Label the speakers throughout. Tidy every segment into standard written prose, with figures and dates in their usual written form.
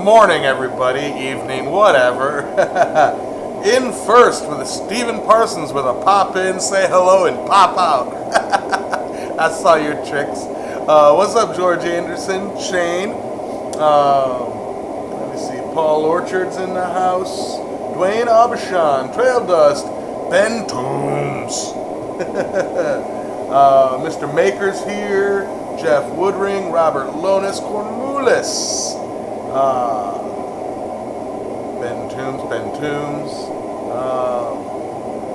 Speaker 1: morning, everybody, evening, whatever. In first with a Stephen Parsons with a pop in, say hello, and pop out. I saw your tricks. What's up, George Anderson, Shane? Let me see. Paul Orchard's in the house. Dwayne Abishan, Trail Dust, Ben Toombs. Mr. Maker's here. Jeff Woodring, Robert Lonis, Cornwallis. Ben Toombs.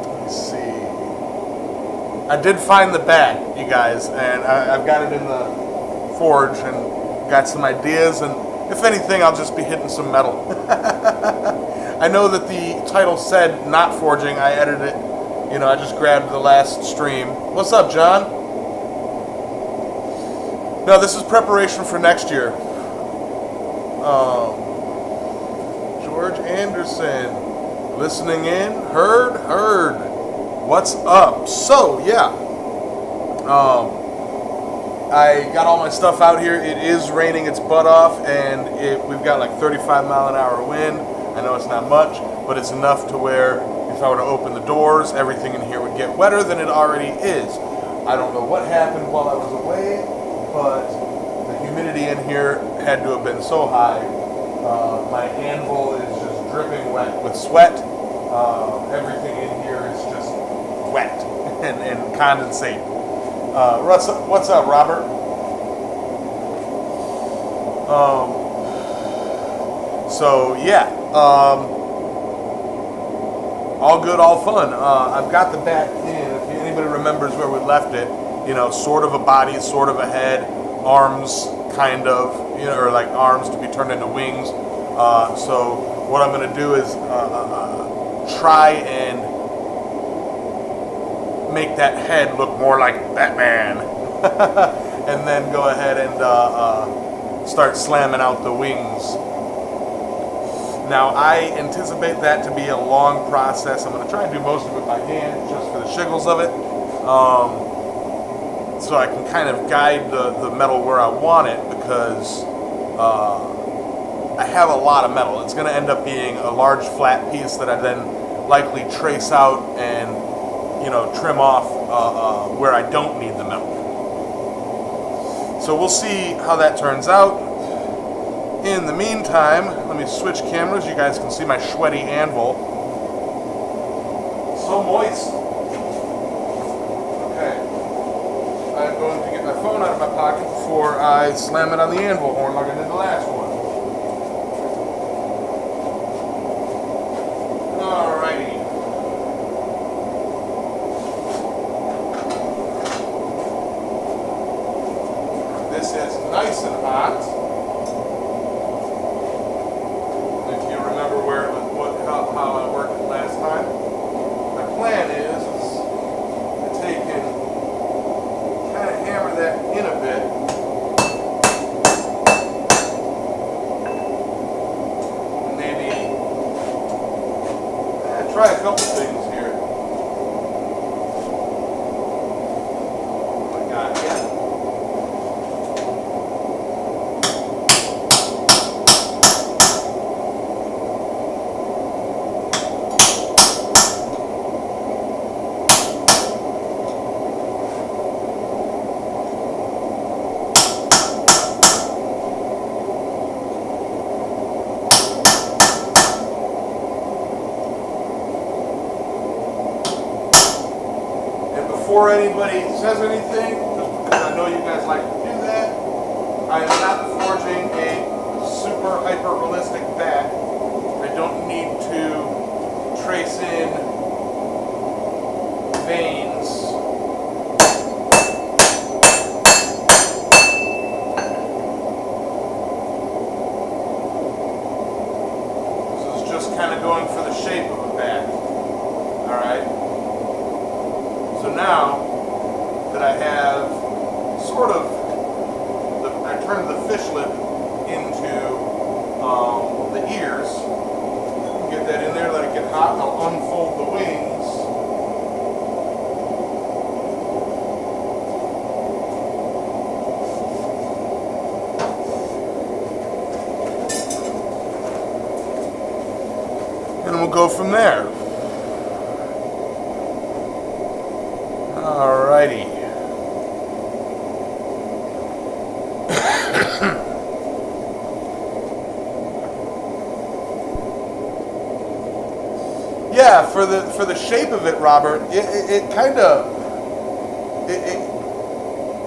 Speaker 1: Let me see. I did find the bag, you guys, and I've got it in the forge and got some ideas, and if anything, I'll just be hitting some metal. I know that the title said not forging. I edited it. You know, I just grabbed the last stream. What's up, John? No, this is preparation for next year. George Anderson, listening in. Heard. What's up? So, yeah. I got all my stuff out here. It is raining its butt off, and we've got like 35 mile an hour wind. I know it's not much, but it's enough to where if I were to open the doors, everything in here would get wetter than it already is. I don't know what happened while I was away, but the humidity in here had to have been so high. My anvil is just dripping wet with sweat. Everything in here is just wet and condensate. What's up, Robert? So yeah, all good, all fun. I've got the back in. If anybody remembers where we left it, you know, sort of a body, sort of a head, arms, kind of, you know, or like arms to be turned into wings. So what I'm going to do is try and make that head look more like Batman, and then go ahead and start slamming out the wings. Now, I anticipate that to be a long process. I'm going to try and do most of it by hand, just for the shiggles of it, so I can kind of guide the metal where I want it, because I have a lot of metal. It's going to end up being a large flat piece that I then likely trace out and, you know, trim off where I don't need the metal. So we'll see how that turns out. In the meantime, let me switch cameras. You guys can see my sweaty anvil. So moist. Okay. I'm going to get my phone out of my pocket before I slam it on the anvil horn like I did the last one. Alrighty. This is nice and hot. How I worked it last time. My plan is to take and kind of hammer that in a bit. And maybe try a couple things here. Oh my God, yeah. Before anybody says anything, just because I know you guys like to do that, I am not forging a super hyper realistic back. I don't need to trace in veins. This is just kind of going for the shape of a back. Alright? So now that I have sort of, I turned the fish lip into the ears, get that in there, let it get hot, I'll unfold the wings. go from there. Alrighty. Yeah, for the shape of it, Robert, it kind of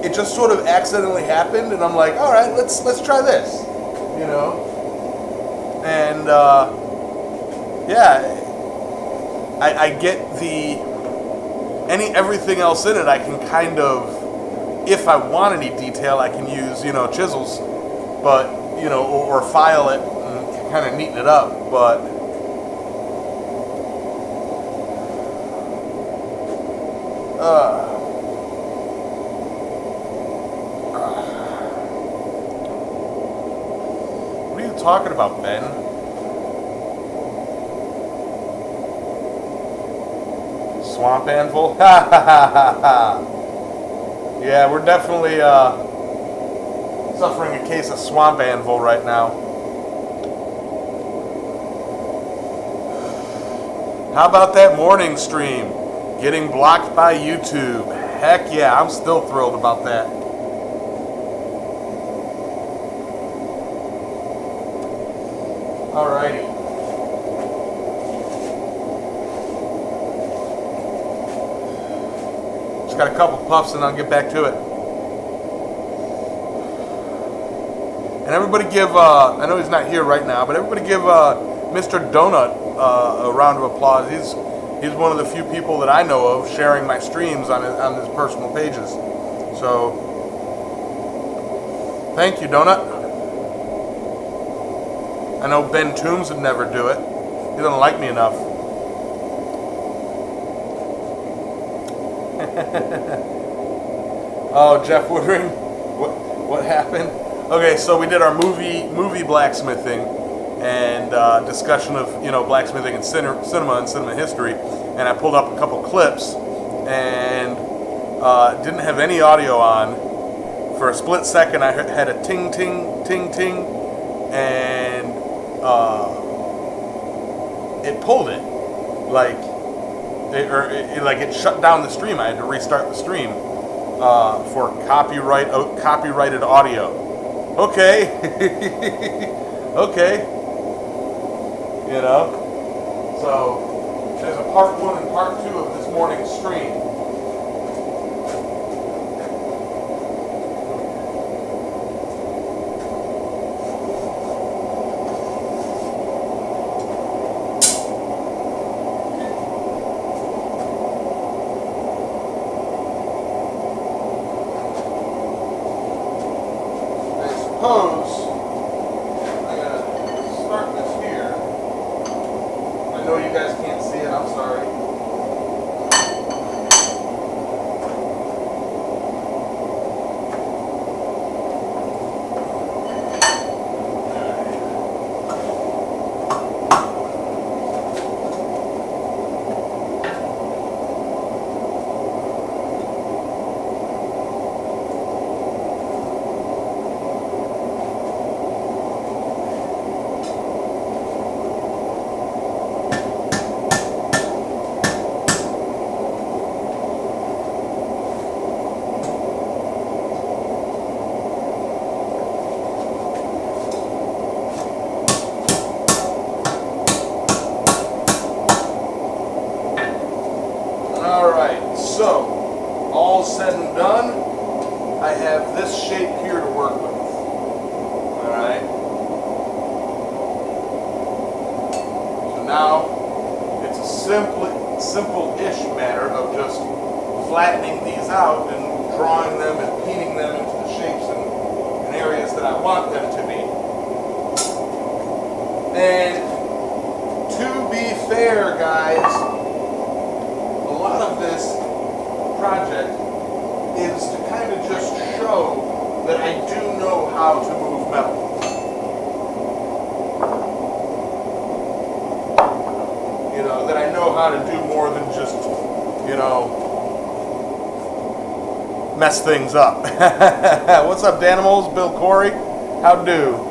Speaker 1: it just sort of accidentally happened, and I'm like, all right, let's try this, you know, and yeah, I get everything else in it. I can kind of, if I want any detail, I can use, you know, chisels, but you know, or file it and kind of neaten it up, but. What are you talking about, Ben? Swamp anvil? Ha ha ha ha ha. Yeah, we're definitely suffering a case of swamp anvil right now. How about that morning stream? Getting blocked by YouTube. Heck yeah, I'm still thrilled about that. Alrighty. Just got a couple puffs and I'll get back to it. And everybody give, I know he's not here right now, but everybody give Mr. Donut a round of applause. He's one of the few people that I know of sharing my streams on his personal pages. So, thank you, Donut. I know Ben Toombs would never do it. He doesn't like me enough. Oh, Jeff Woodring, what happened? Okay, so we did our movie blacksmithing and discussion of, you know, blacksmithing and cinema and cinema history, and I pulled up a couple clips and didn't have any audio on. For a split second I had a ting ting ting ting, and it pulled it, like it shut down the stream. I had to restart the stream for copyrighted audio. Okay. Okay. You know, so there's a part 1 and part 2 of this morning's stream. I suppose I gotta start this here. I know you guys can't see it, I'm sorry. So, all said and done, I have this shape here to work with. Alright? So now, it's a simple-ish matter of just flattening these out and drawing them and painting them into the shapes and areas that I want them to be. And to be fair, guys, a lot of this project is to kind of just show that I do know how to move metal. You know, that I know how to do more than just, you know, mess things up. What's up, Danimals? Bill Corey? How do?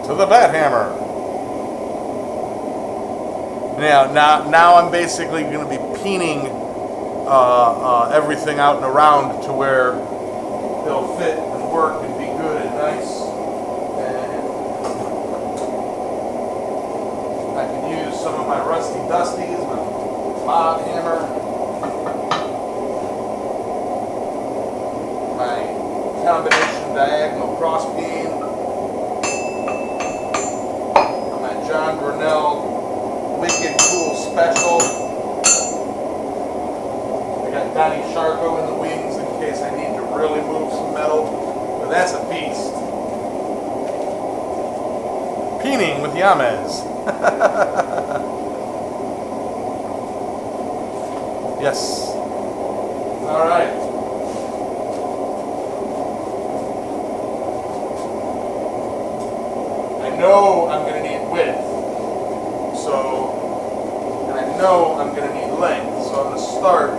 Speaker 1: to the bat hammer. Now I'm basically going to be peening everything out and around to where they'll fit and work and be good and nice. And I can use some of my rusty dusties, my bob hammer, my combination diagonal cross beam, my John Brunel Wicked Cool Special. I got Donnie Sharko in the wings in case I need to really move some metal. But that's a beast. Peening with Yamez. Yes. All right. I know I'm going to need width. And I know I'm going to need length, so I'm going to start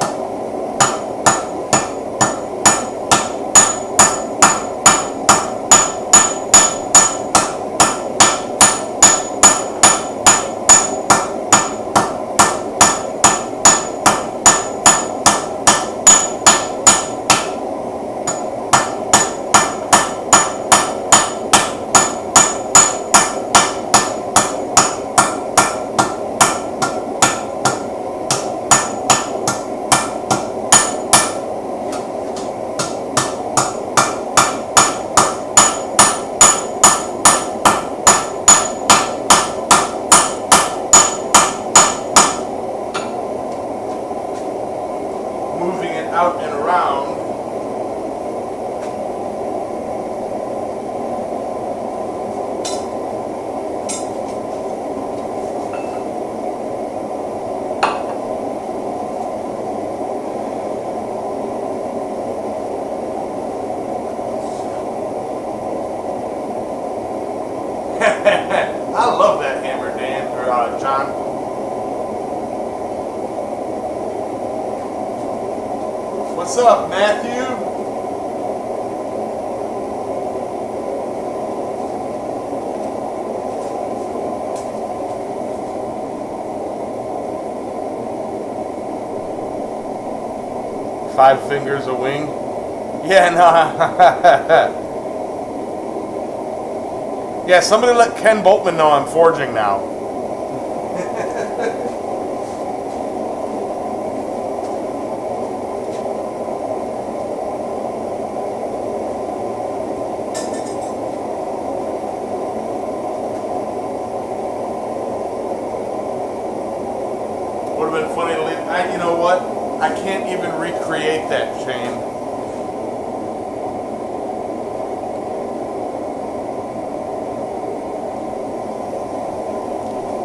Speaker 1: out and around. I love that hammer, Dan, or John. What's up, Matthew? Five fingers a wing? Yeah, no. Yeah, somebody let Ken Boltman know I'm forging now. Would have been funny to leave. You know what? I can't even recreate that, Shane.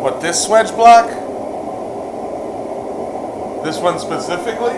Speaker 1: What, this swedge block? This one specifically?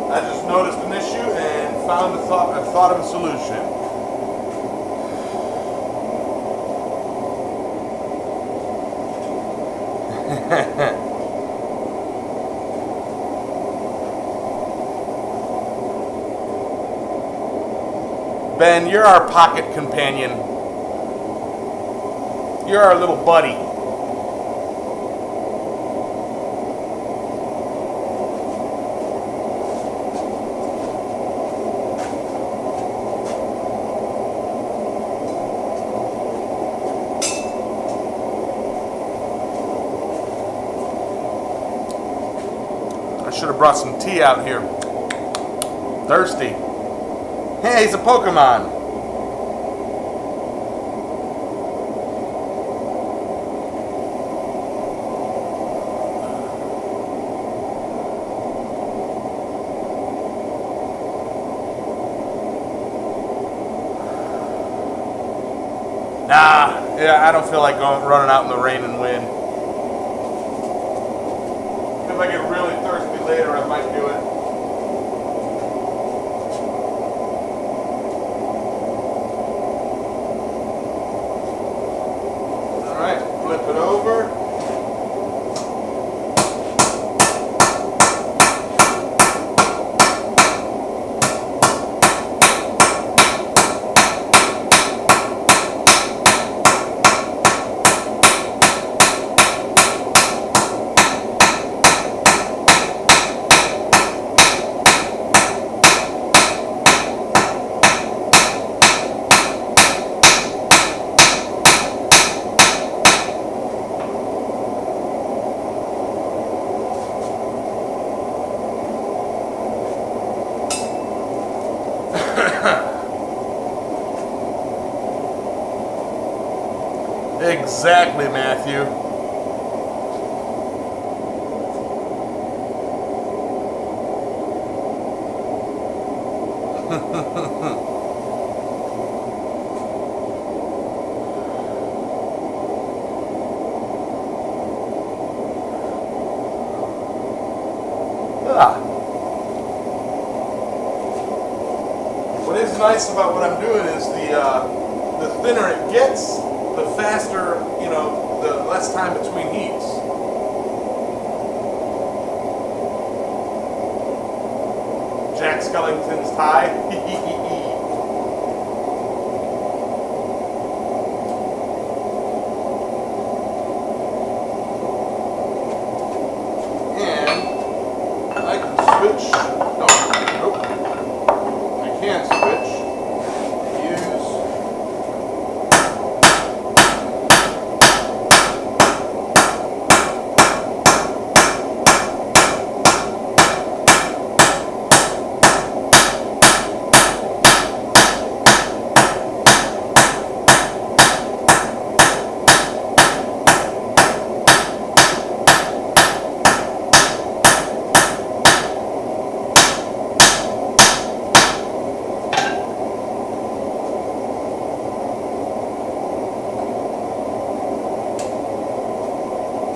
Speaker 1: I just noticed an issue and thought of a solution. Ben, you're our pocket companion. You're our little buddy. Should have brought some tea out here. Thirsty. Hey, he's a Pokemon. Yeah, I don't feel like running out in the rain and wind. If I get really thirsty later, I might do it. All right, flip it over. Exactly, Matthew. What is nice about what I'm doing is the thinner it gets, the faster, you know, the less time between heats. Jack Skellington's tie. And I can switch. Nope. I can switch.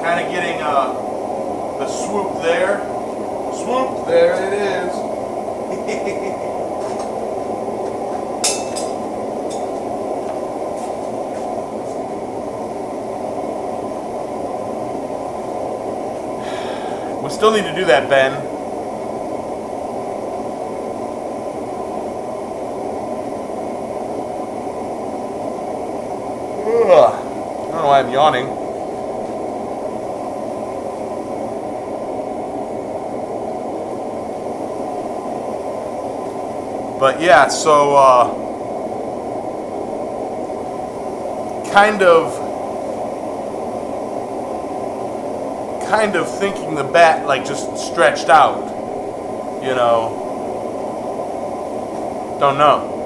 Speaker 1: Kind of getting the swoop there. Swoop, there it is. We still need to do that, Ben. Ugh. I don't know why I'm yawning. But yeah, so kind of thinking the bat like just stretched out, you know. Don't know.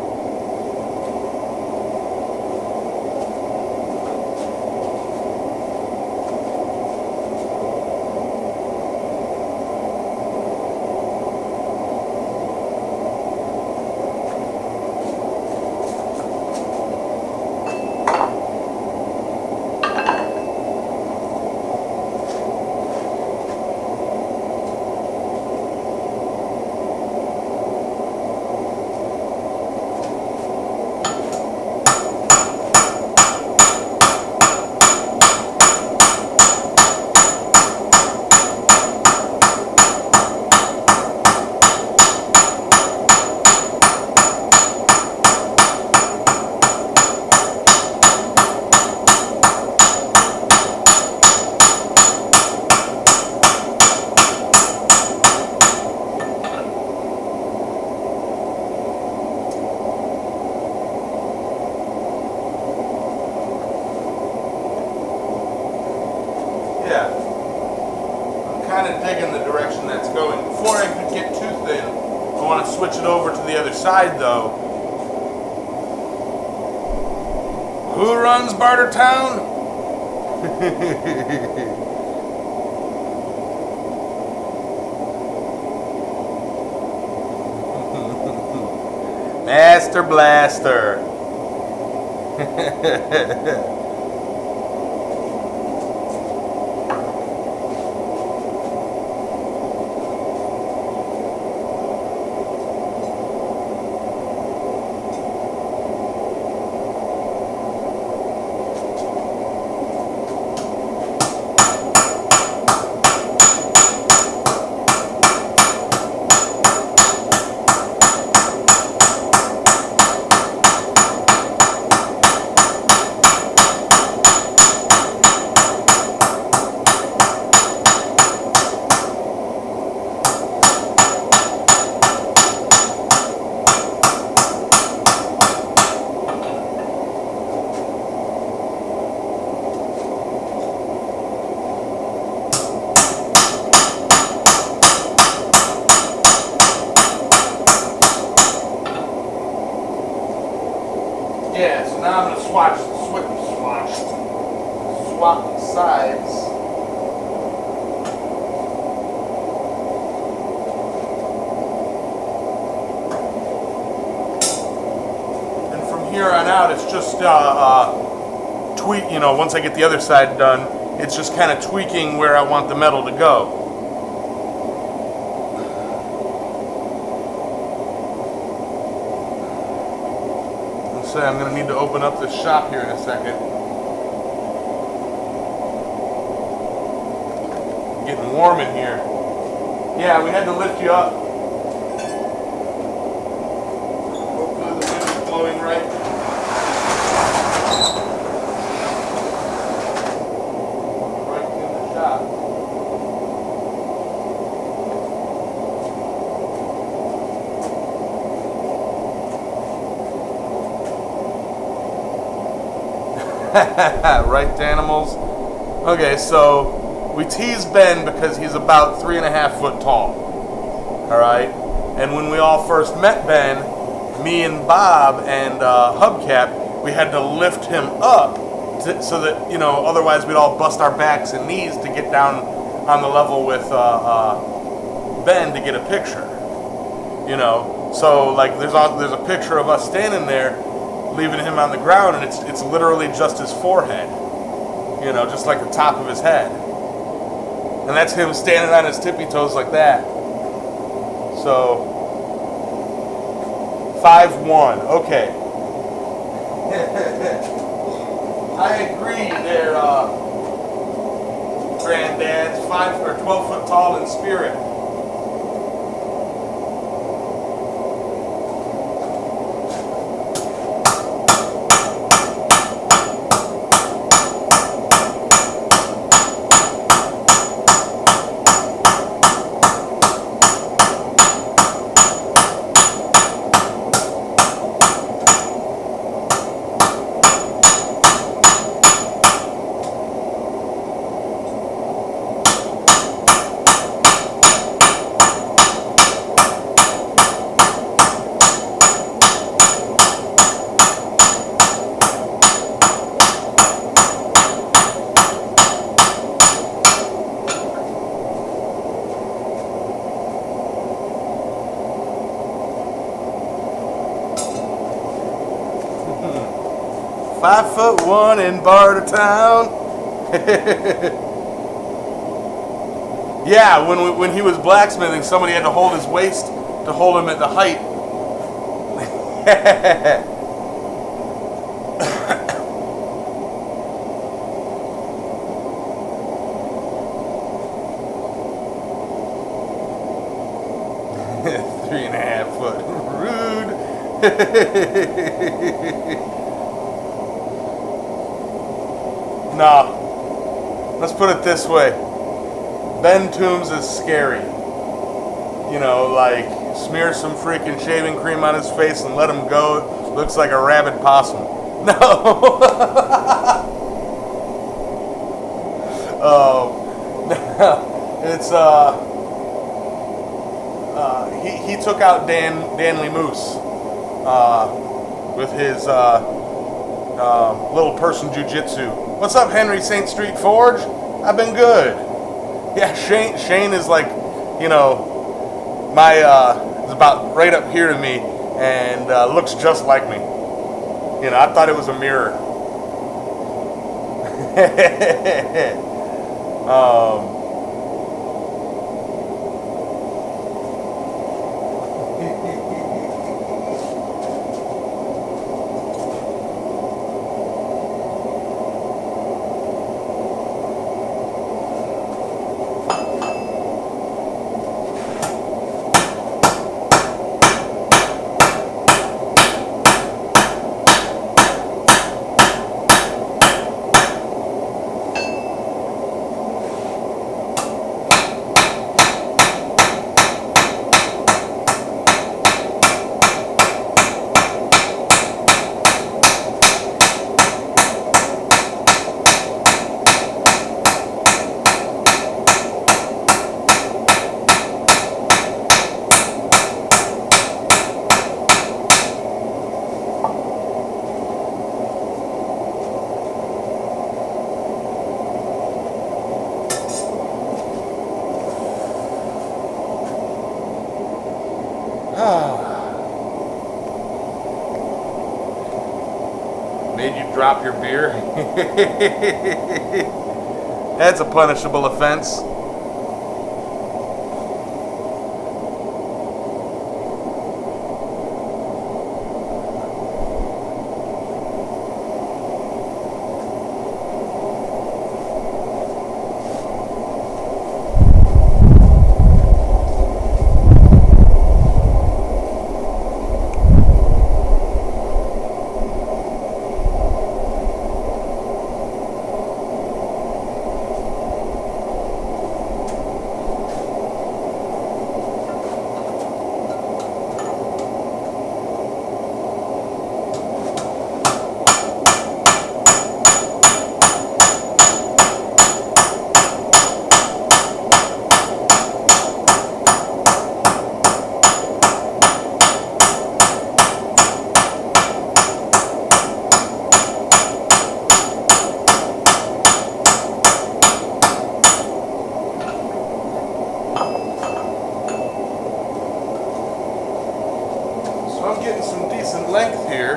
Speaker 1: Yeah. I'm kind of digging the direction that's going. Before I could get too thin, I want to switch it over to the other side though. Who runs Bartertown? Master Blaster. sides. And from here on out, it's just tweak. You know, once I get the other side done, it's just kind of tweaking where I want the metal to go. I'm going to need to open up this shop here in a second. Getting warm in here. Yeah, we had to lift you up. Hopefully the wind is blowing right. Right in the shop. Right, animals. Okay, so we tease Ben because he's about 3.5 foot tall. All right, and when we all first met Ben, me and Bob and Hubcap, we had to lift him up so that, you know, otherwise we'd all bust our backs and knees to get down on the level with Ben to get a picture. You know, so like there's a picture of us standing there, leaving him on the ground, and it's literally just his forehead, you know, just like the top of his head, and that's him standing on his tippy toes like that. So 5'1", okay. I agree there, granddads, 5 or 12 foot tall in spirit. .5'1" in Bartertown. Yeah, when he was blacksmithing, somebody had to hold his waist to hold him at the height. 3.5 foot. Rude. Nah, let's put it this way. Ben Toombs is scary. You know, like, smear some freaking shaving cream on his face and let him go. Looks like a rabid possum. No. Oh, it's he took out Danley Moose with his little person jujitsu. What's up, Henry St. Street Forge? I've been good. Yeah, Shane is like, you know, my is about right up here to me and looks just like me. You know, I thought it was a mirror. drop your beer. That's a punishable offense. Length here.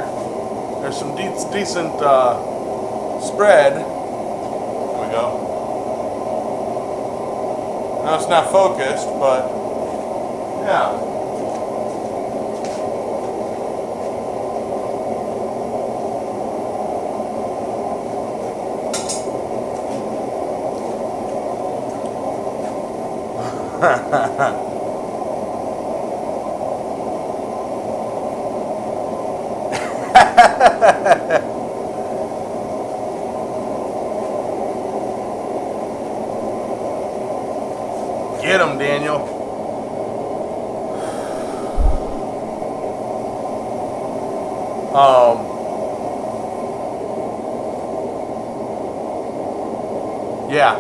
Speaker 1: There's some decent spread. There we go. Now it's not focused, but yeah. Get him, Daniel. Yeah.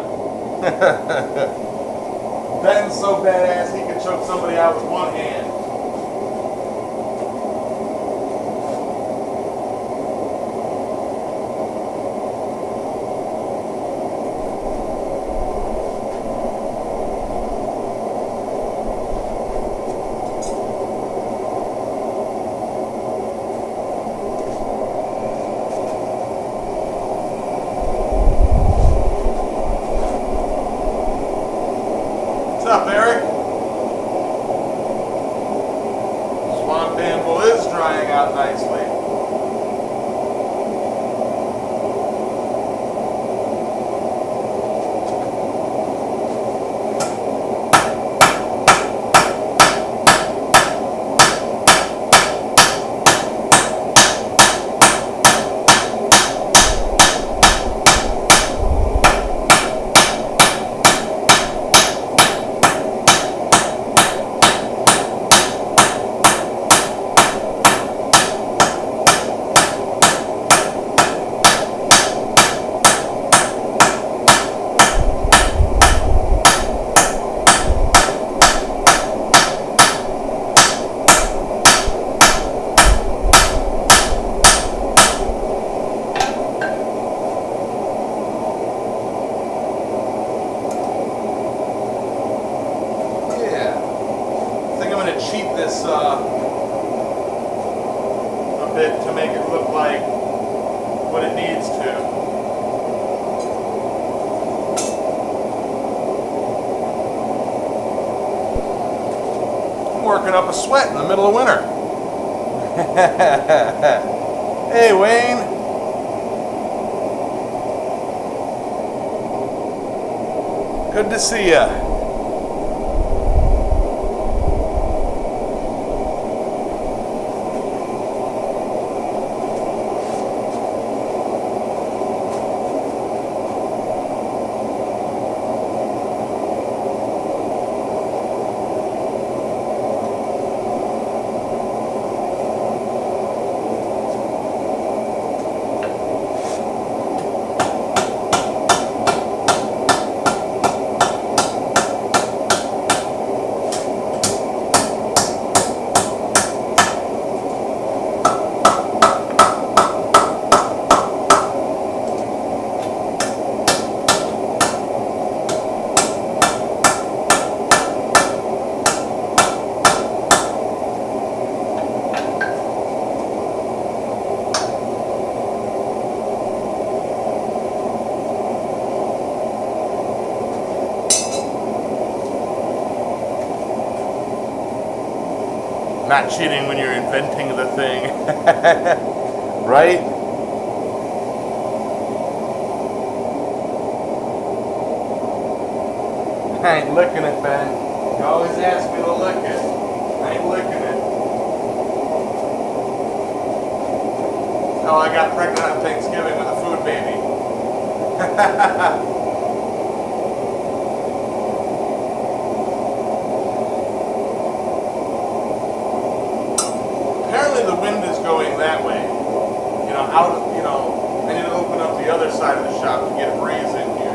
Speaker 1: Ben's so badass he could choke somebody out with one hand. What's up, Eric? Swamp Anvil is drying out nicely. Cheat this a bit to make it look like what it needs to. I'm working up a sweat in the middle of winter. Hey, Wayne. Good to see ya. Not cheating when you're inventing the thing. Right? I ain't licking it, Ben. You always ask me to lick it. I ain't licking it. Oh, I got pregnant on Thanksgiving with a food baby. Apparently the wind is going that way. You know, I need to open up the other side of the shop to get a breeze in here.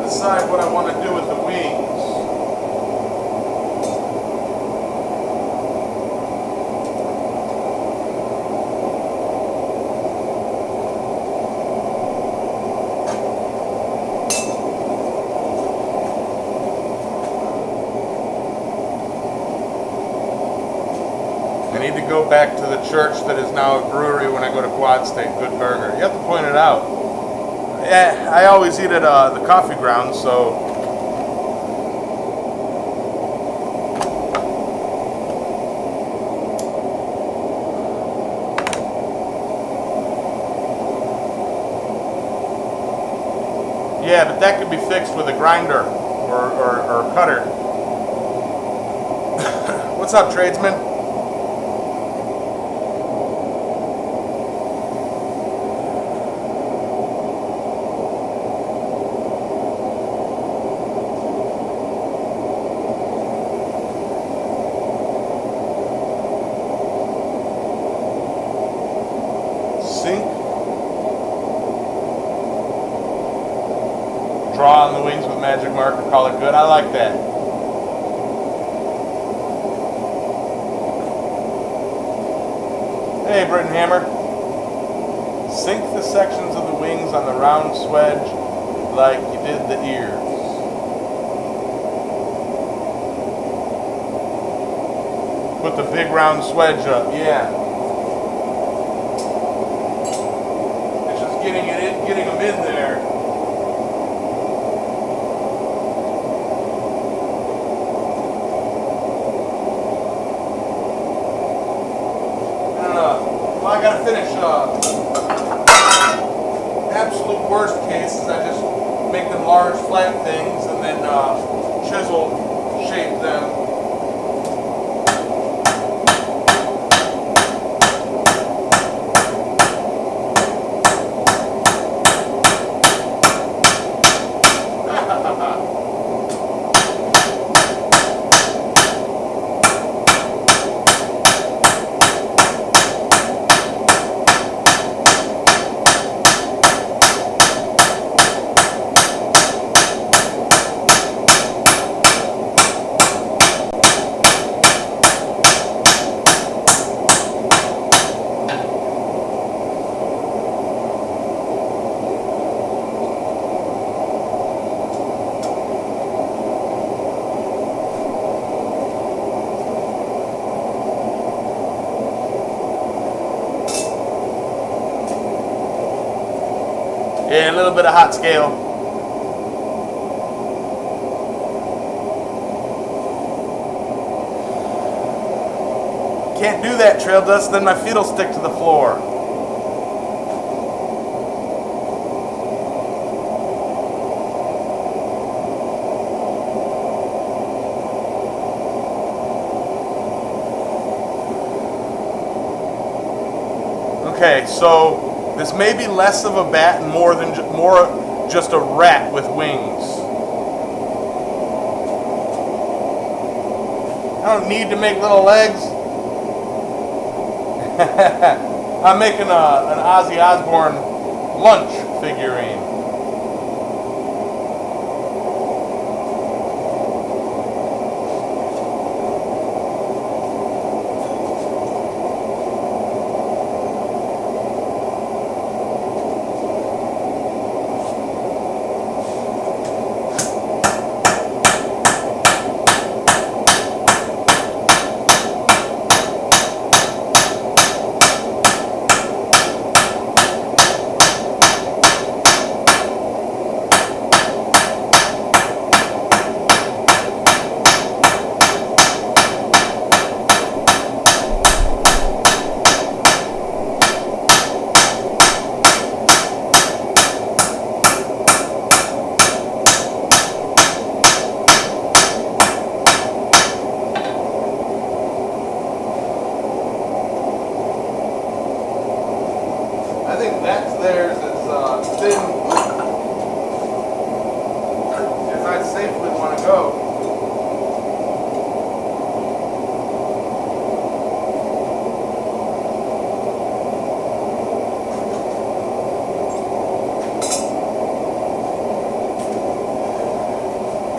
Speaker 1: Decide what I want to do with the wings. I need to go back to the church that is now a brewery when I go to Quad State. Good burger. You have to point it out. Yeah, I always eat at the coffee grounds, so yeah, but that could be fixed with a grinder or cutter. What's up, tradesman? Draw on the wings with magic marker, call it good. I like that. Hey, Britton Hammer. Sink the sections of the wings on the round swedge like you did the ears. Put the big round swedge up, yeah. It's just getting them in there. I gotta finish. Absolute worst case is I just make them large flat things and then chisel shape them. Yeah, a little bit of hot scale. Can't do that, trail dust, then my feet will stick to the floor. Okay, so this may be less of a bat and more just a rat with wings. I don't need to make little legs. I'm making an Ozzy Osbourne lunch figurine.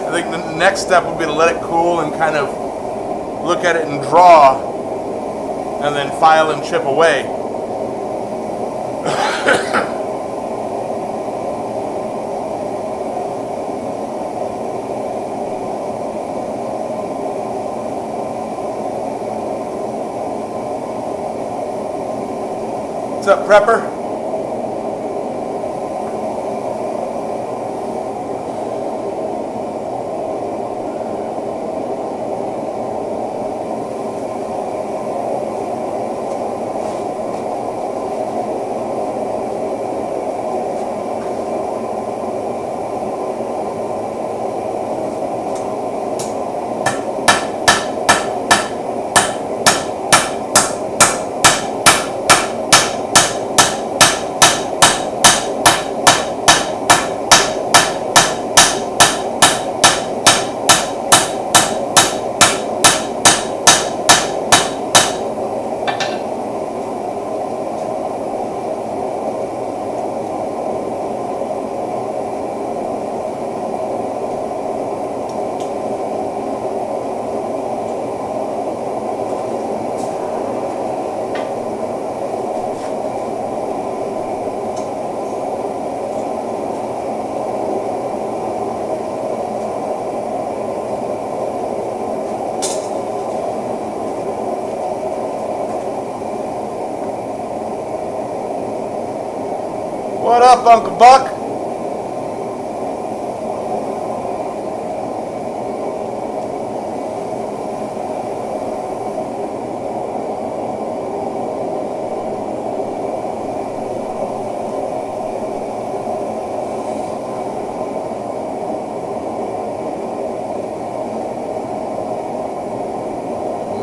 Speaker 1: I think the next step would be to let it cool and kind of look at it and draw, and then file and chip away. What's up, Prepper? What up, Uncle Buck?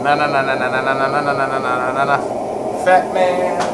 Speaker 1: Na na na na na na na na na na na na na. Fat man.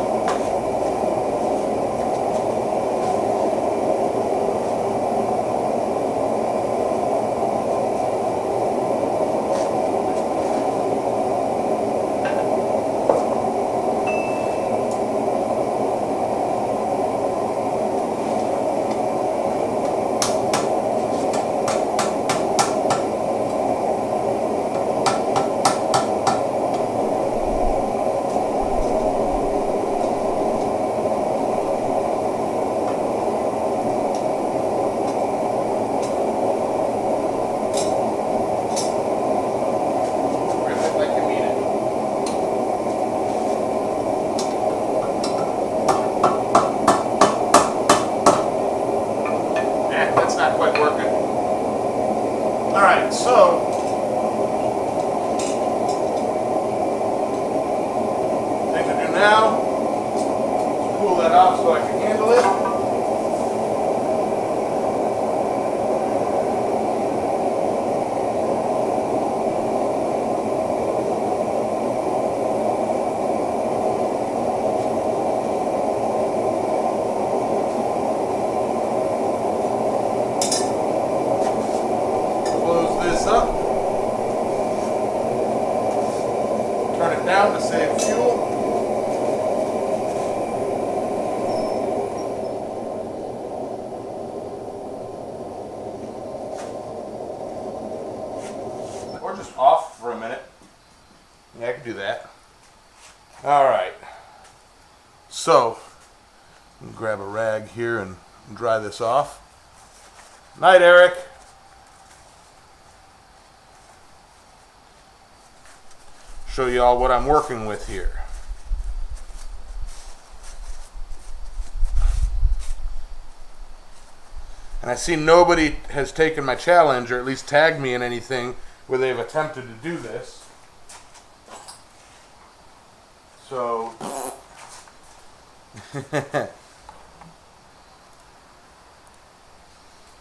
Speaker 1: or just off for a minute. Yeah, I can do that. All right. So, grab a rag here and dry this off. Night, Eric. Show you all what I'm working with here. And I see nobody has taken my challenge, or at least tagged me in anything where they've attempted to do this. So,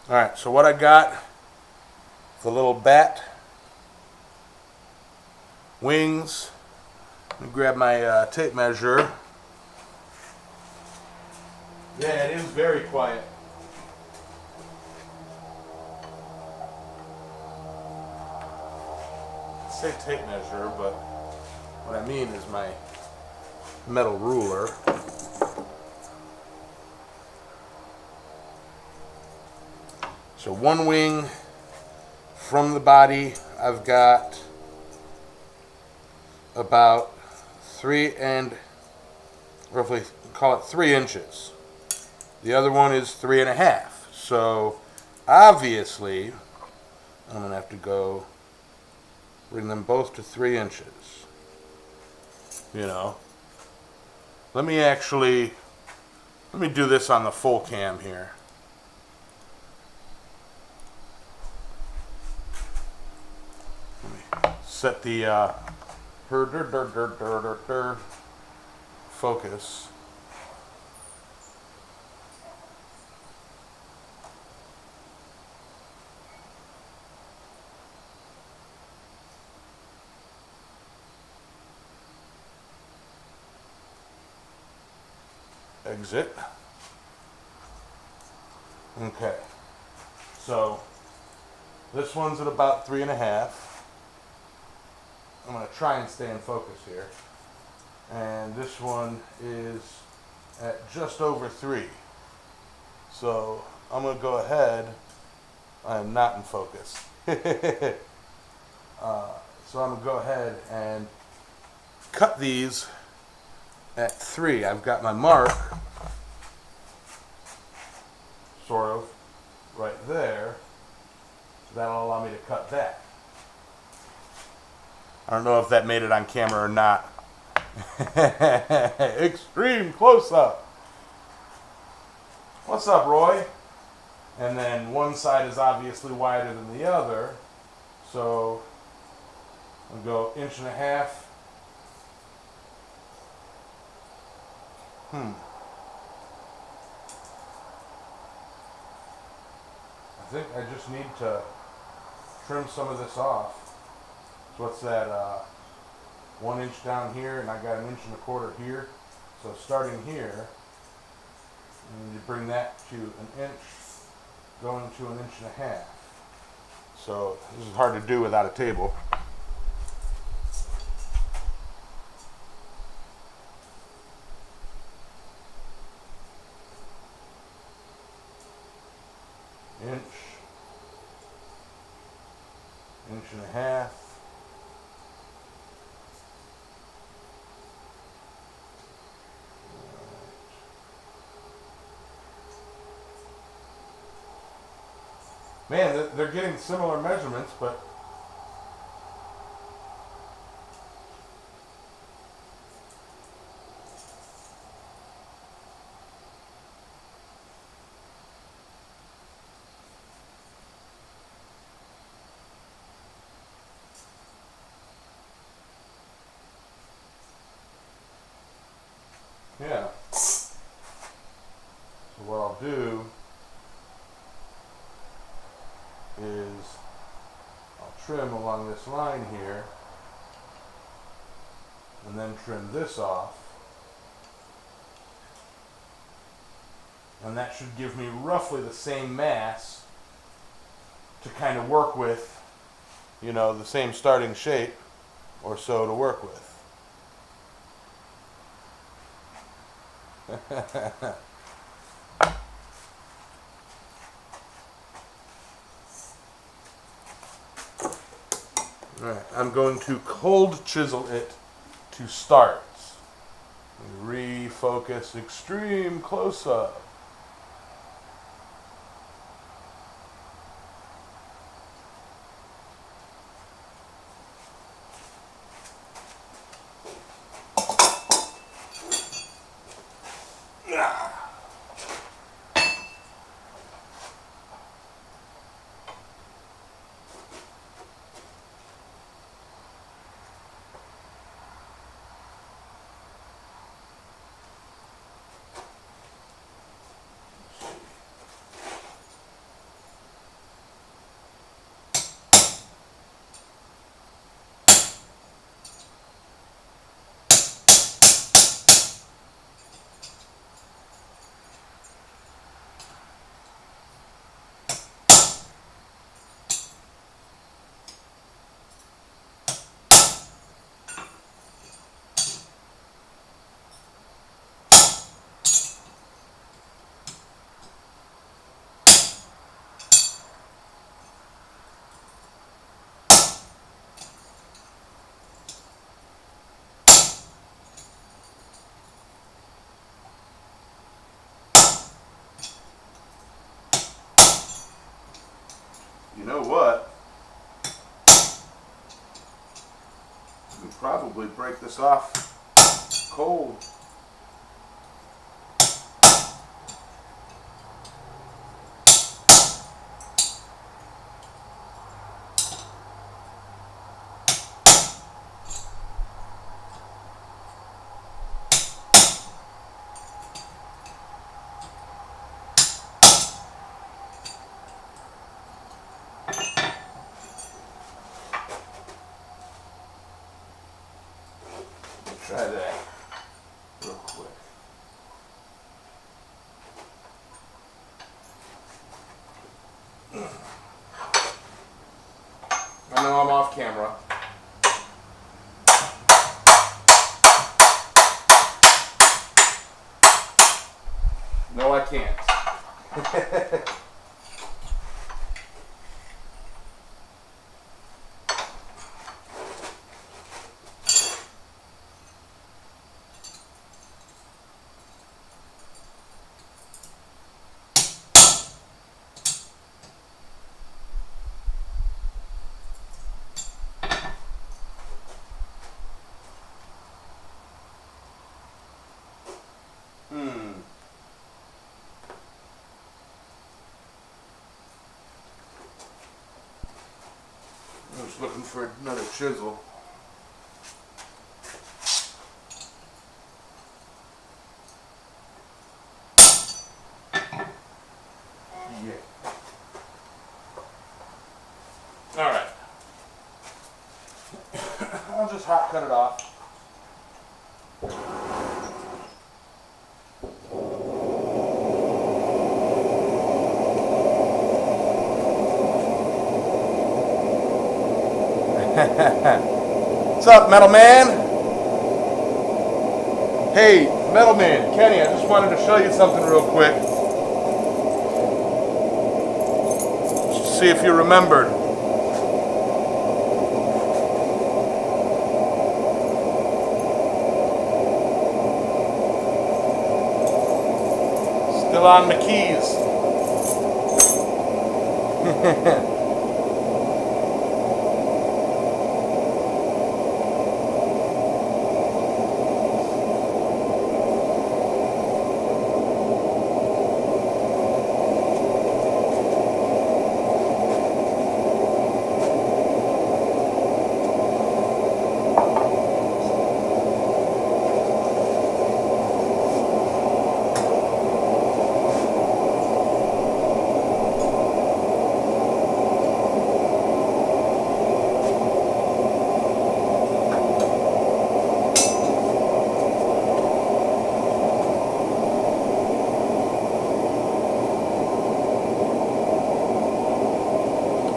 Speaker 1: alright, so what I got, the little bat wings. Let me grab my tape measure. Yeah, it is very quiet. I say tape measure, but what I mean is my metal ruler. So one wing from the body, I've got about roughly call it 3 inches. The other one is 3.5. So obviously I'm gonna have to go bring them both to 3 inches. You know, let me do this on the full cam here. Let me set the focus. Exit. Okay. So this one's at about 3.5. I'm going to try and stay in focus here. And this one is at just over 3. So I'm going to go ahead. I am not in focus. So I'm going to go ahead and cut these at 3. I've got my mark sort of right there. That'll allow me to cut that. I don't know if that made it on camera or not. Extreme close-up. What's up, Roy? And then one side is obviously wider than the other, so I'll go 1.5 inches. I think I just need to trim some of this off. So what's that, 1 inch down here, and I got 1.25 inches here. So starting here, and you bring that to 1 inch, going to 1.5 inches. So this is hard to do without a table. Inch, 1.5 inches. Man, they're getting similar measurements, but yeah. So what I'll do is I'll trim along this line here and then trim this off, and that should give me roughly the same mass to kind of work with, you know, the same starting shape or so to work with. Alright, I'm going to cold chisel it to start. Refocus, extreme close-up. You know what? You can probably break this off cold. Try that real quick. I know I'm off camera. No, I can't. I was looking for another chisel. Yeah. Alright. I'll just hot cut it off. What's up, Metal Man? Hey, Metal Man, Kenny, I just wanted to show you something real quick. Just to see if you remembered. Still on the keys.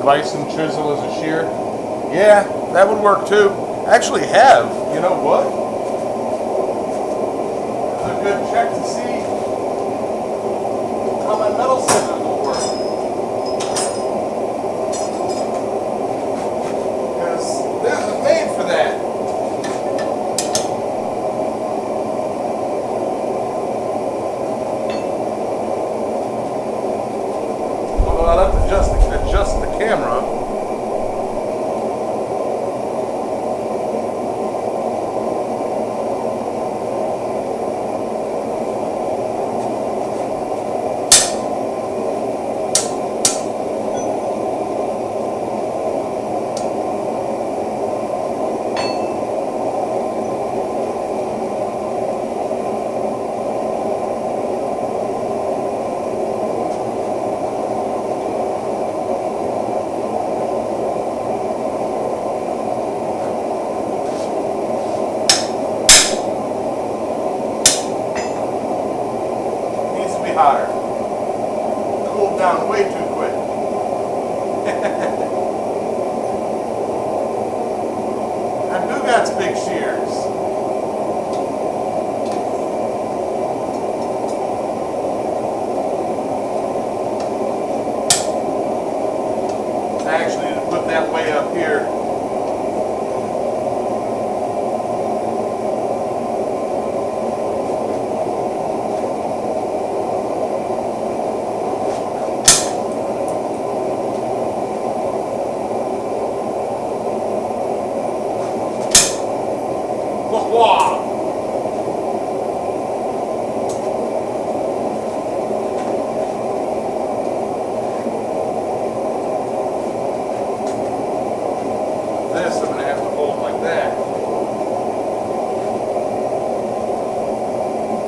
Speaker 1: Bison chisel as a shear. Yeah, that would work too. I actually have. You know what? It's a good check to see how my metal scissors will work. Because hotter. Cooled down way too quick. I do got big shears. I actually need to put that way up here. This I'm going to have to hold like that.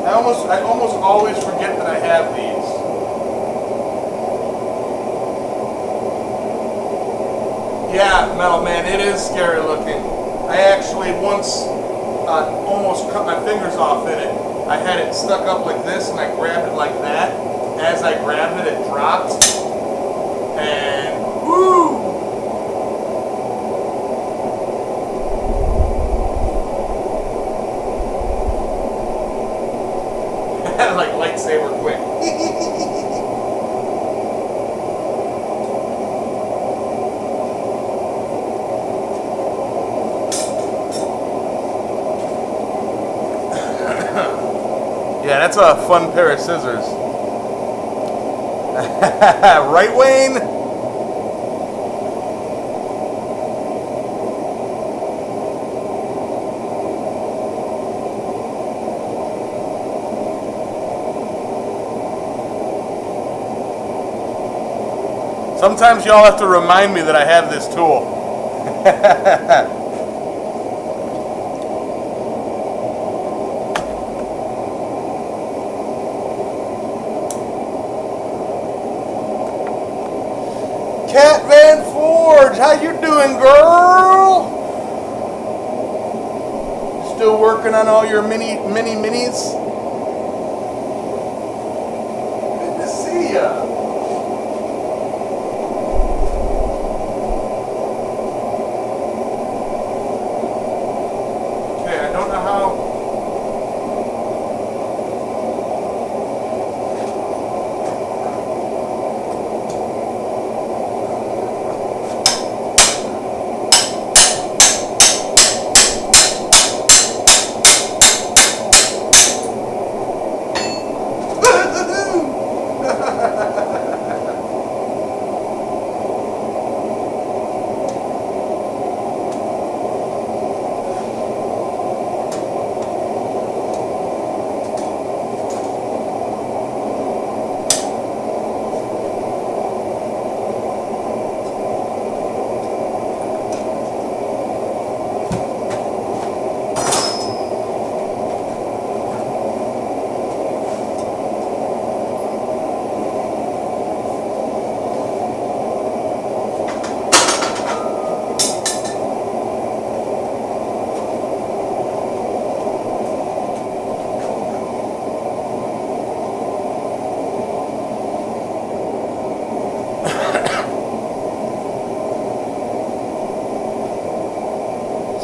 Speaker 1: I almost always forget that I have these. Yeah, Metal Man, it is scary looking. I actually once almost cut my fingers off in it. I had it stuck up like this and I grabbed it like that. As I grabbed it, it dropped. And woo! Like lightsaber quick. Yeah, that's a fun pair of scissors. Right, Wayne? Sometimes y'all have to remind me that I have this tool. Cat Van Forge, how you doing, girl? Still working on all your minis? Good to see ya.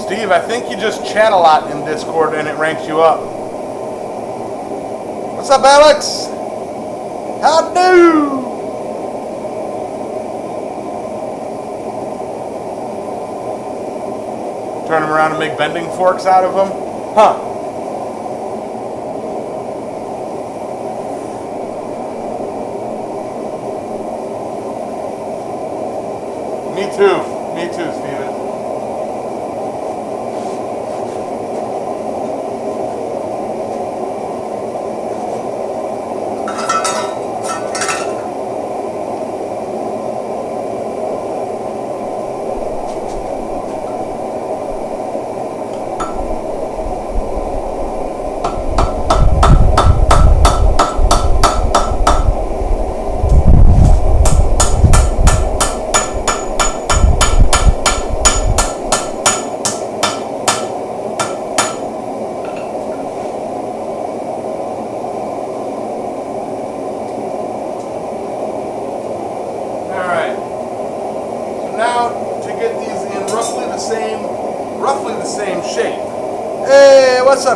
Speaker 1: Steve, I think you just chat a lot in Discord and it ranks you up. What's up, Alex? How do? Turn them around and make bending forks out of them? Huh. Me too, Steven.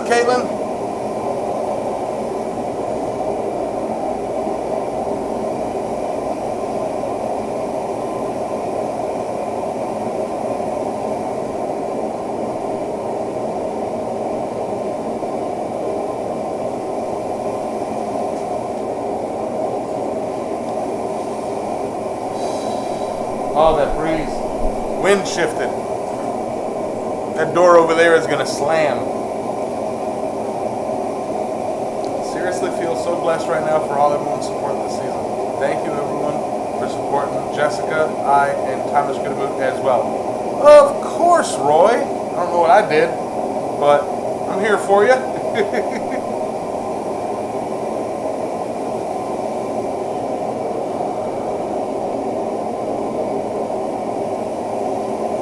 Speaker 1: Caitlin? Oh, that breeze. Wind shifted. That door over there is going to slam. Seriously feel so blessed right now for all everyone's support this season. Thank you, everyone, for supporting Jessica, I, and Thomas Goodaboot as well. Of course, Roy. I don't know what I did, but I'm here for you.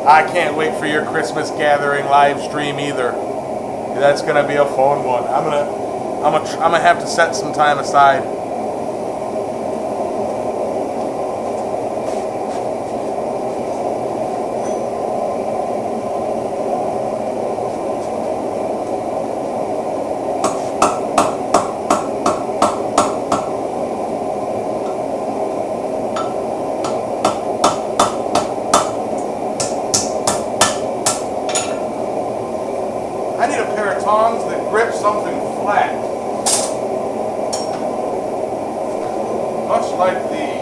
Speaker 1: I can't wait for your Christmas gathering live stream either. That's gonna be a fun one. I'm gonna have to set some time aside. I need a pair of tongs that grip something flat. Much like these.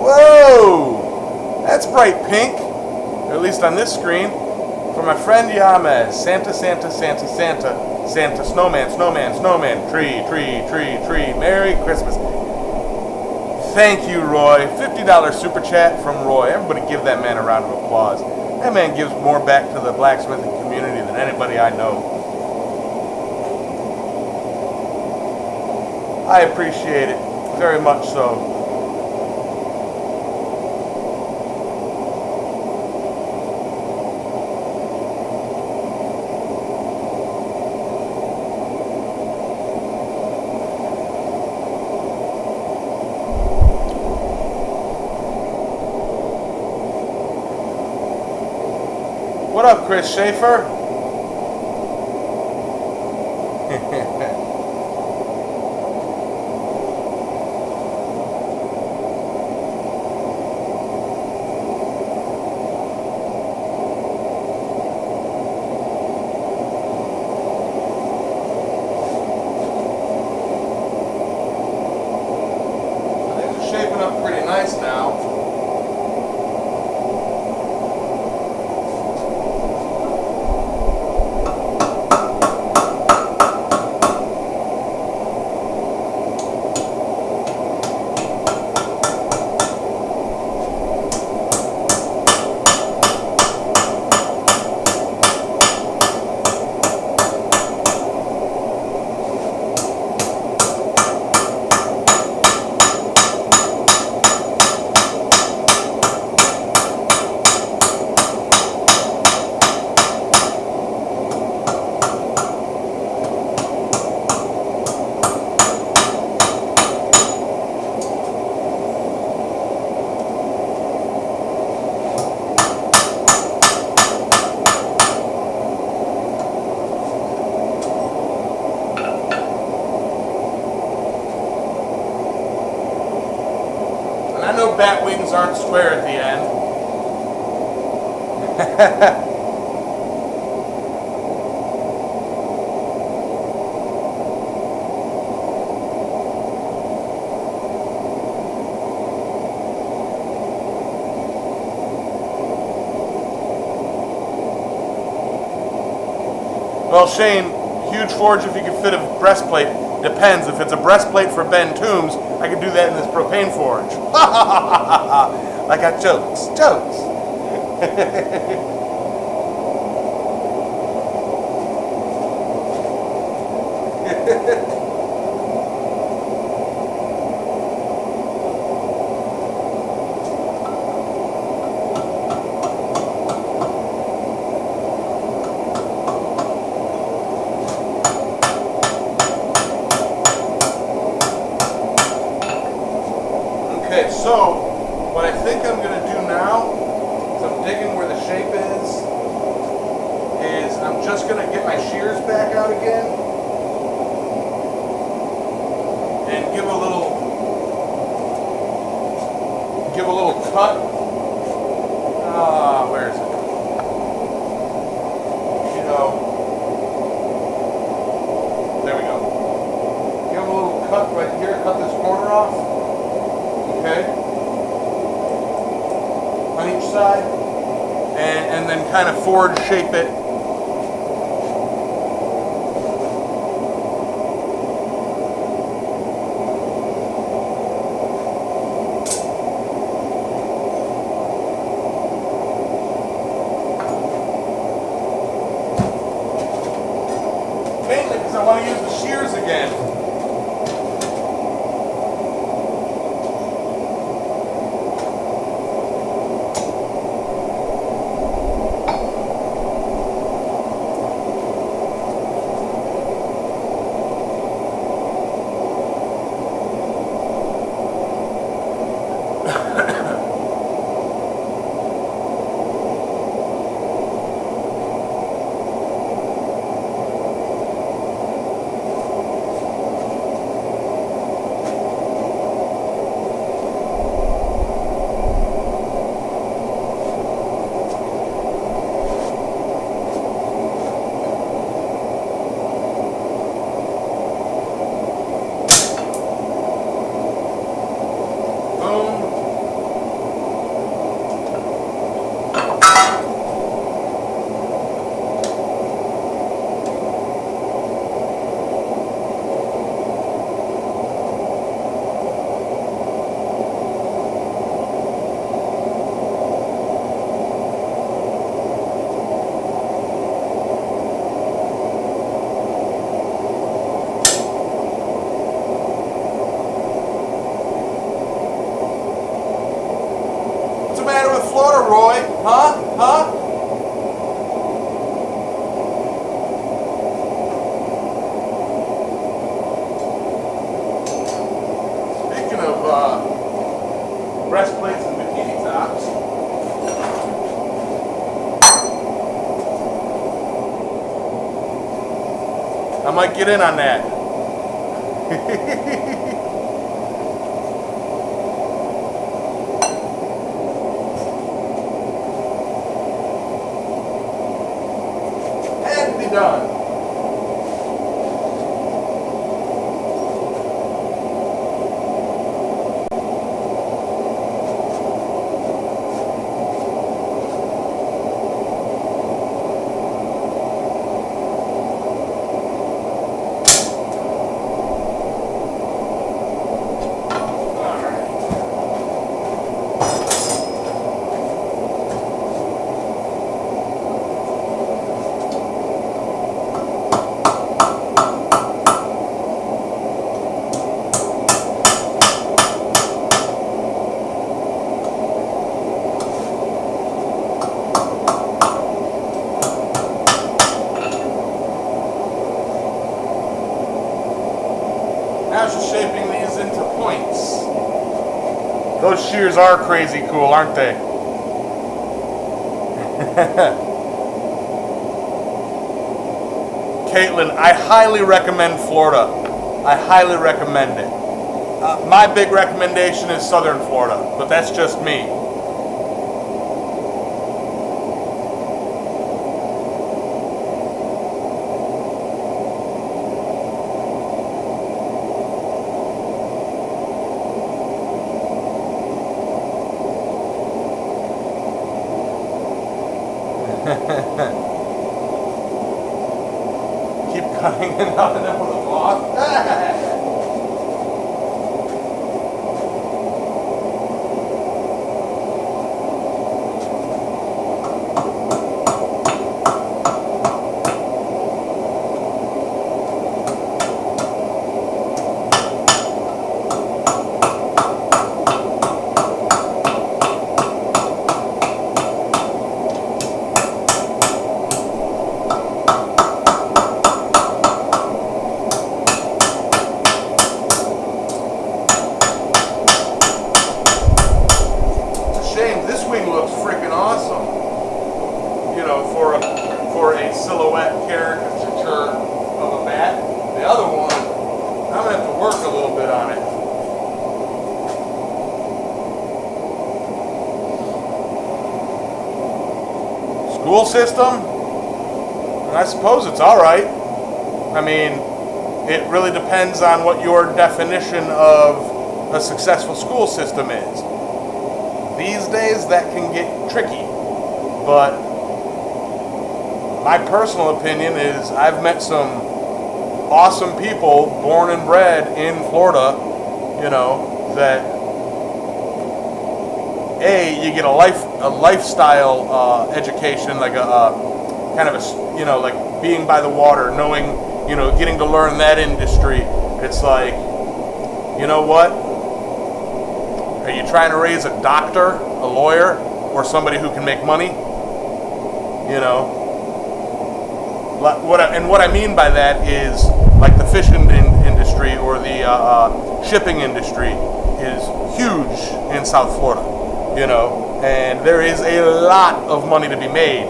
Speaker 1: Whoa! That's bright pink, or at least on this screen. For my friend Yamez. Santa, Santa, Santa, Santa, Santa, snowman, snowman, snowman, tree, tree, tree, tree. Merry Christmas. Thank you, Roy. $50 super chat from Roy. Everybody give that man a round of applause. That man gives more back to the blacksmithing community than anybody I know. I appreciate it very much so. What up, Chris Schaefer? Things are shaping up pretty nice now. I know bat wings aren't square at the end. Well, Shane, huge forge if you can fit a breastplate. Depends. If it's a breastplate for Ben Toombs, I could do that in this propane forge. I got jokes. Jokes. Okay, so what I think I'm going to do now is I'm digging where the shape is I'm just going to get my shears back out again and give a little cut. Where is it? You know, there we go. Give a little cut right here, cut this corner off. Okay, on each side, and then kind of forward shape it. Mainly because I want to use the shears again. Florida, Roy? Huh? Speaking of breastplates and bikini tops, I might get in on that. Done. Now she's shaping these into points. Those shears are crazy cool, aren't they? Caitlin, I highly recommend Florida. I highly recommend it. My big recommendation is Southern Florida, but that's just me. Keep cutting it out and then with a block. for a silhouette caricature of a bat. The other one, I'm going to have to work a little bit on it. School system, I suppose it's all right. I mean, it really depends on what your definition of a successful school system is. These days, that can get tricky, but my personal opinion is I've met some awesome people born and bred in Florida, you know, that you get a lifestyle education, like a kind of a, you know, like being by the water, knowing, you know, getting to learn that industry. It's like, you know what? Are you trying to raise a doctor, a lawyer, or somebody who can make money? You know, what I mean by that is like the fishing industry or the shipping industry is huge in South Florida. You know, and there is a lot of money to be made.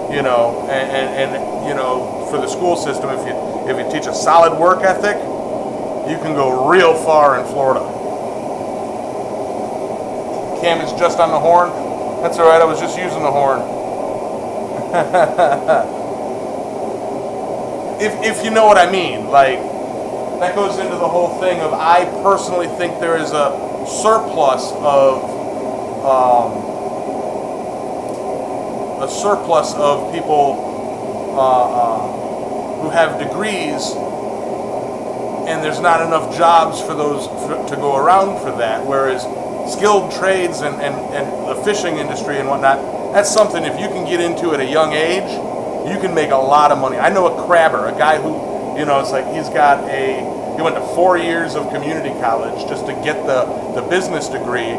Speaker 1: You know, and you know, for the school system, if you teach a solid work ethic, you can go real far in Florida. Cam is just on the horn. That's all right. I was just using the horn. if you know what I mean, like that goes into the whole thing of I personally think there is a surplus of people who have degrees, and there's not enough jobs for those to go around for that. Whereas skilled trades and the fishing industry and whatnot, that's something if you can get into at a young age, you can make a lot of money. I know a crabber, a guy who, you know, it's like he went to 4 years of community college just to get the business degree,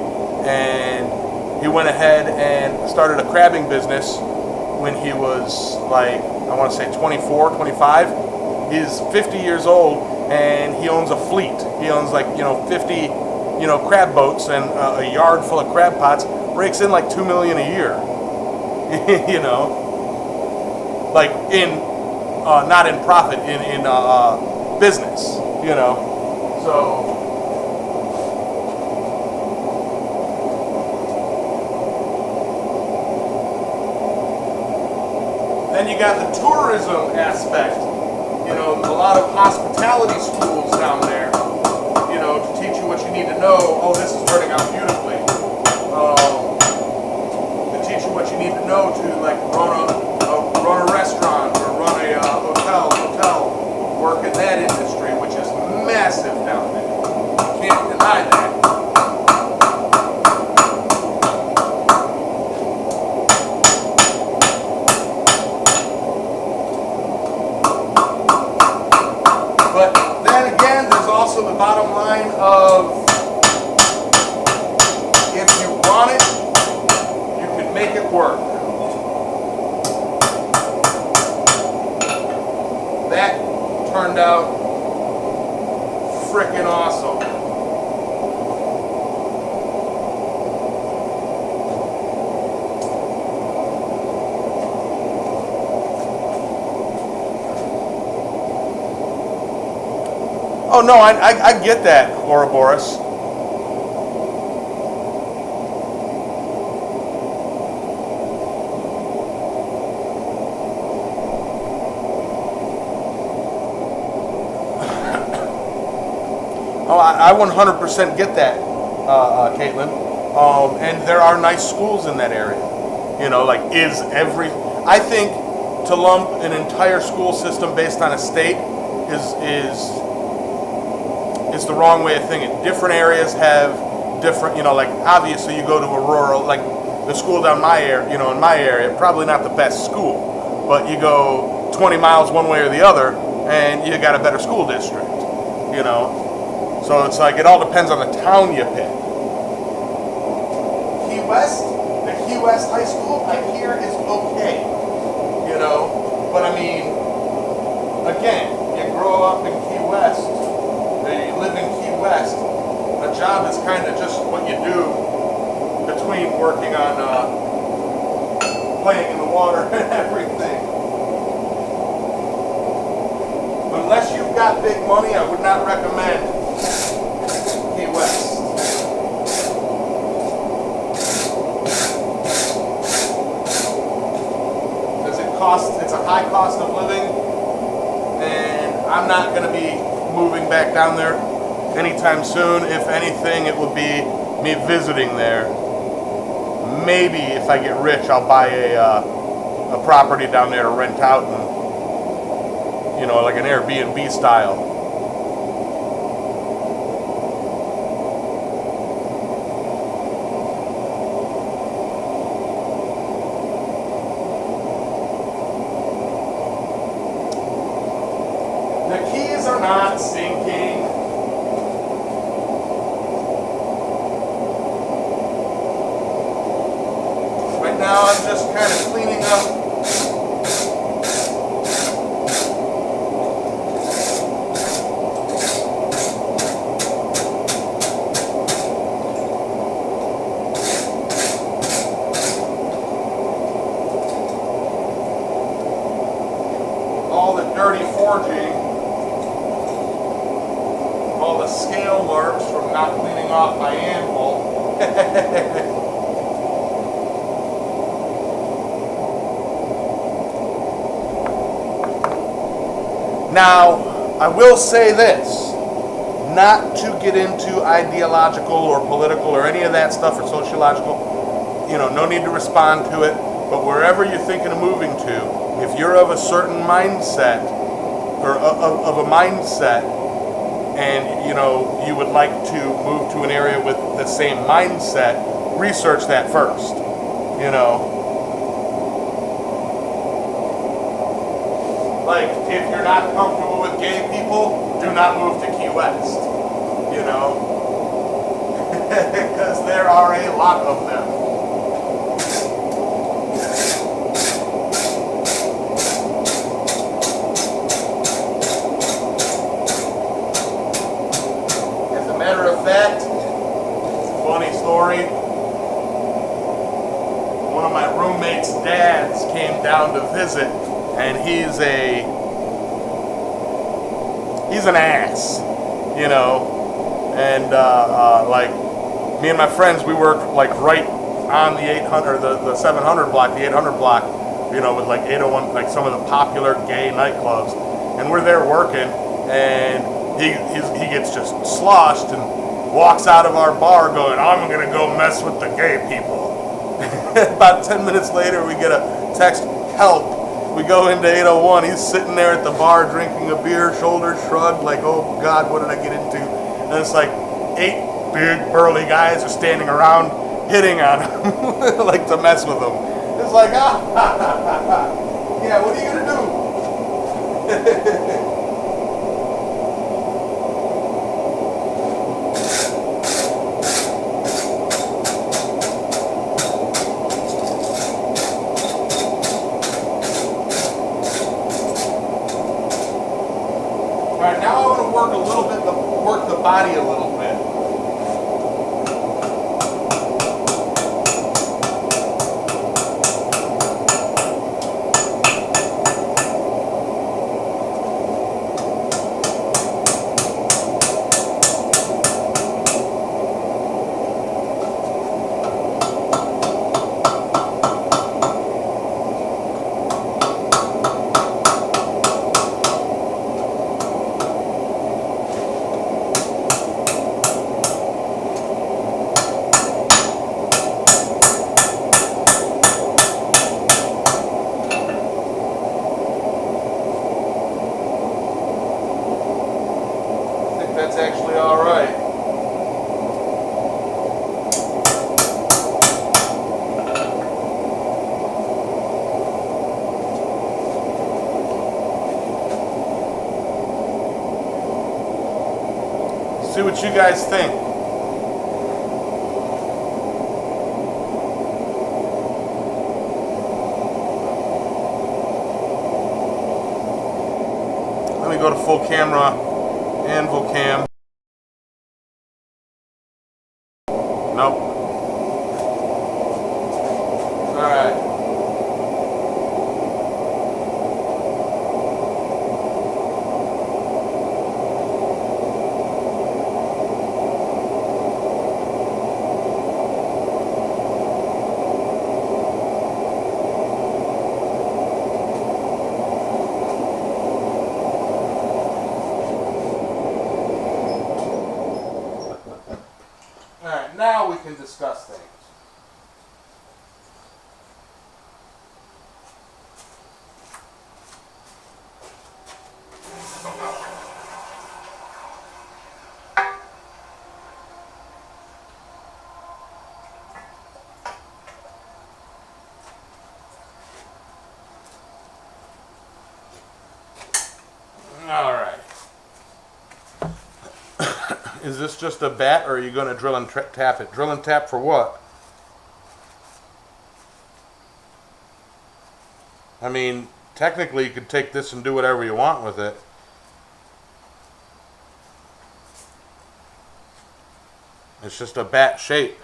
Speaker 1: and he went ahead and started a crabbing business when he was like, I want to say 24, 25. He's 50 years old, and he owns a fleet. He owns like, you know, 50, you know, crab boats and a yard full of crab pots. Rakes in like $2 million a year. You know, like in not in profit, in business. You know, so then you got the tourism aspect. You know, a lot of hospitality schools down there, you know, to teach you what you need to know. Oh, this is turning out beautifully. To teach you what you need to know to like run a restaurant or run a hotel, work in that industry, which is massive down there. You can't deny that. But then again, there's also the bottom line of if you want it, you can make it work. That turned out freaking awesome. Oh no, I get that, Ouroboros. Oh, I 100% get that, Caitlin. And there are nice schools in that area. You know, like I think to lump an entire school system based on a state is the wrong way of thinking. Different areas have different, you know, like obviously you go to a rural, like the school down my area, you know, in my area, probably not the best school, but you go 20 miles one way or the other and you got a better school district, you know. So it's like, it all depends on the town you pick. Key West, the Key West High School, I hear is okay, you know, but I mean, again, you grow up in Key West, you live in Key West, a job is kind of just what you do between working on playing in the water and everything. Unless you've got big money, I would not recommend Key West. Because it's a high cost of living, and I'm not going to be moving back down there anytime soon. If anything, it will be me visiting there. Maybe if I get rich, I'll buy a property down there to rent out, and, you know, like an Airbnb style. The keys are not sinking. Right now I'm just kind of cleaning up all the dirty forging, all the scale marks from not cleaning off my anvil. Now, I will say this, not to get into ideological or political or any of that stuff or sociological, you know, no need to respond to it, but wherever you're thinking of moving to, if you're of a certain mindset, or of a mindset, and, you know, you would like to move to an area with the same mindset, research that first, you know. Like, if you're not comfortable with gay people, do not move to Key West, you know, because there are a lot of them. As a matter of fact, funny story, one of my roommate's dads came down to visit, and he's an ass, you know, and like me and my friends, we worked like right on the 800, the 700 block, the 800 block, you know, with like 801, like some of the popular gay nightclubs, and we're there working, and he gets just sloshed and walks out of our bar going, I'm gonna go mess with the gay people. About 10 minutes later, we get a text, help. We go into 801, he's sitting there at the bar drinking a beer, shoulders shrugged, like, oh God, what did I get into? And it's like 8 big burly guys are standing around hitting on him, like to mess with him. It's like, yeah, what are you gonna do? Alright, now I want to work a little bit, work the body a little bit. That's actually all right. See what you guys think. Let me go to full camera. Anvil cam. Nope. Alright. Is this just a bat, or are you going to drill and tap it? Drill and tap for what? I mean, technically you could take this and do whatever you want with it. It's just a bat shape.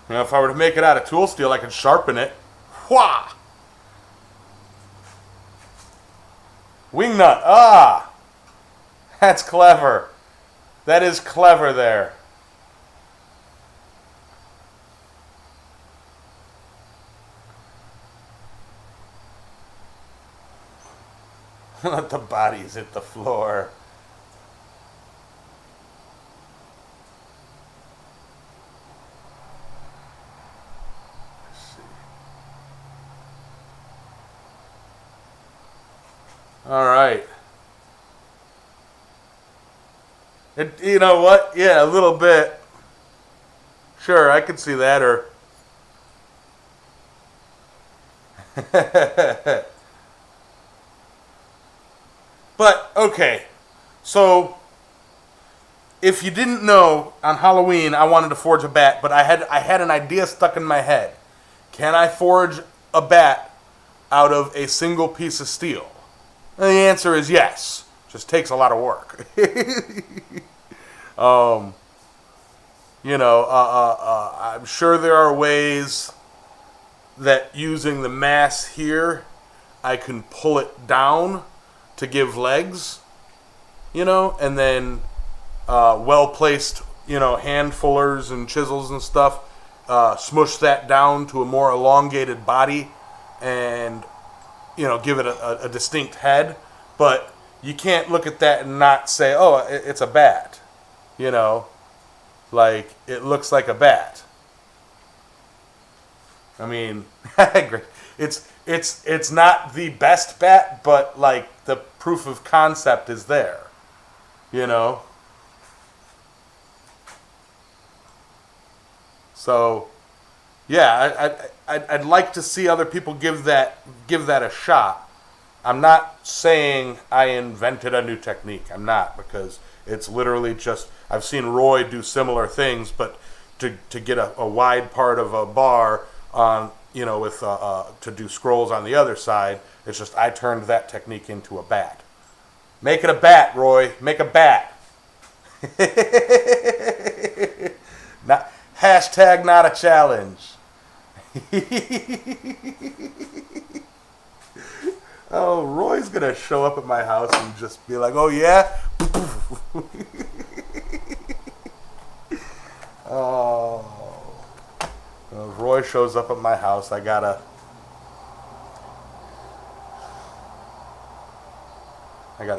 Speaker 1: You know, if I were to make it out of tool steel, I could sharpen it. Wha! Wingnut. Ah! That's clever. That is clever there. Let the bodies hit the floor. All right. You know what? Yeah, a little bit. Sure, I could see that. Or but okay. So if you didn't know, on Halloween I wanted to forge a bat, but I had an idea stuck in my head. Can I forge a bat out of a single piece of steel? And the answer is yes. Just takes a lot of work. I'm sure there are ways that using the mass here, I can pull it down to give legs, and then well-placed, hand fullers and chisels and stuff, smush that down to a more elongated body and give it a distinct head. But you can't look at that and not say, oh, it's a bat. Like, it looks like a bat. I mean, it's not the best bat, but like the proof of concept is there. So, yeah, I'd like to see other people give that a shot. I'm not saying I invented a new technique. I'm not, because it's literally just, I've seen Roy do similar things, but to get a wide part of a bar on, with to do scrolls on the other side, it's just I turned that technique into a bat. Make it a bat, Roy. Make a bat. Hashtag not a challenge. Oh, Roy's gonna show up at my house and just be like, oh yeah? Oh. Well, if Roy shows up at my house, I gotta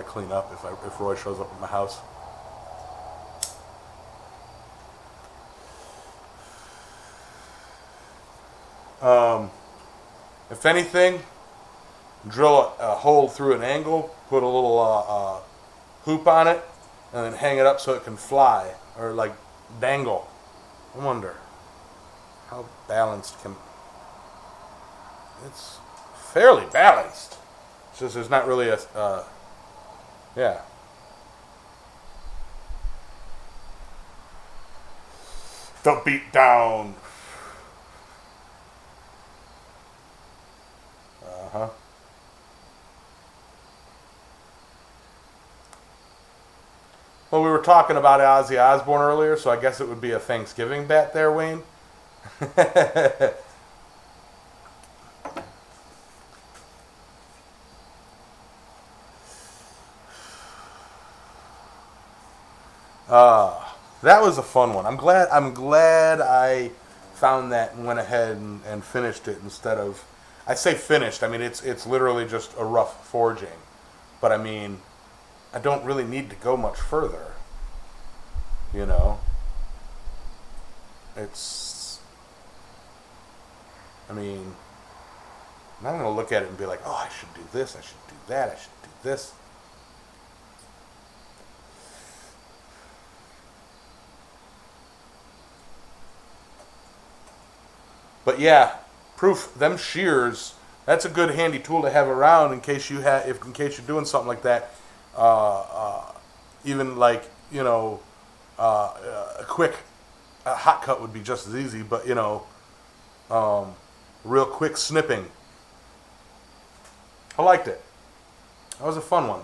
Speaker 1: clean up if Roy shows up at my house. If anything, drill a hole through an angle, put a little hoop on it, and then hang it up so it can fly, or like dangle. I wonder how balanced can... It's fairly balanced. It's just there's not really a... yeah. The beat down. Uh-huh. Well, we were talking about Ozzy Osbourne earlier, so I guess it would be a Thanksgiving bat there, Wayne. That was a fun one. I'm glad I found that and went ahead and finished it instead of... I say finished. I mean, it's literally just a rough forging. But I mean, I don't really need to go much further. It's... I mean, I'm not going to look at it and be like, oh, I should do this, I should do that, I should do this. But yeah, proof them shears. That's a good handy tool to have around in case you in case you're doing something like that. Even like a quick hot cut would be just as easy, but real quick snipping. I liked it. That was a fun one.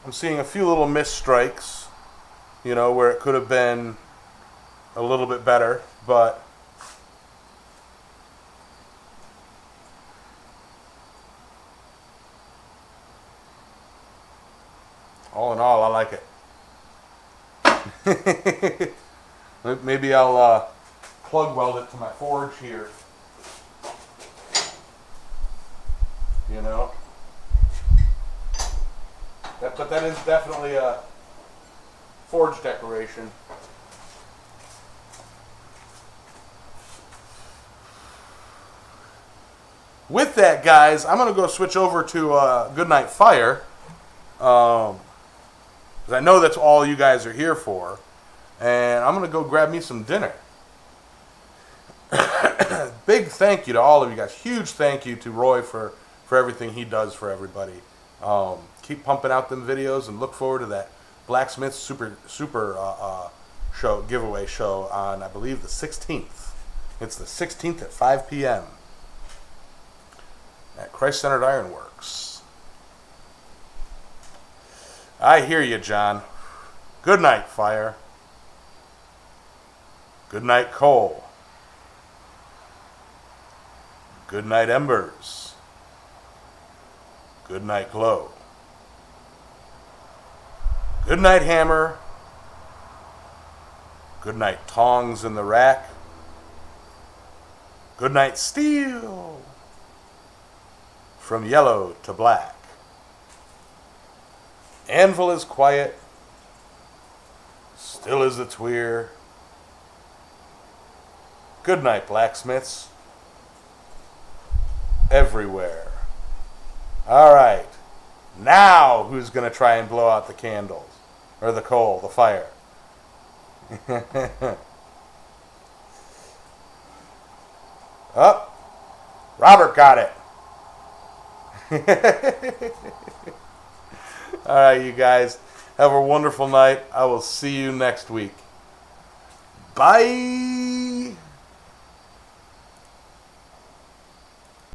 Speaker 1: I'm seeing a few little missed strikes, where it could have been a little bit better, but all in all, I like it. Maybe I'll plug weld it to my forge here. But that is definitely a forge decoration. With that, guys, I'm going to go switch over to Goodnight Fire. Because I know that's all you guys are here for. And I'm going to go grab me some dinner. Big thank you to all of you guys. Huge thank you to Roy for everything he does for everybody. Keep pumping out them videos and look forward to that Blacksmith Super show, giveaway show on, I believe, the 16th. It's the 16th at 5 p.m. at Christ-Centered Ironworks. I hear you, John. Good night, fire. Good night, coal. Good night, embers. Good night, glow. Good night, hammer. Good night, tongs in the rack. Good night, steel. From yellow to black. Anvil is quiet. Still as its weir. Good night, blacksmiths. Everywhere. All right. Now who's going to try and blow out the candles? Or the coal, the fire? Oh, Robert got it. All right, you guys. Have a wonderful night. I will see you next week. Bye.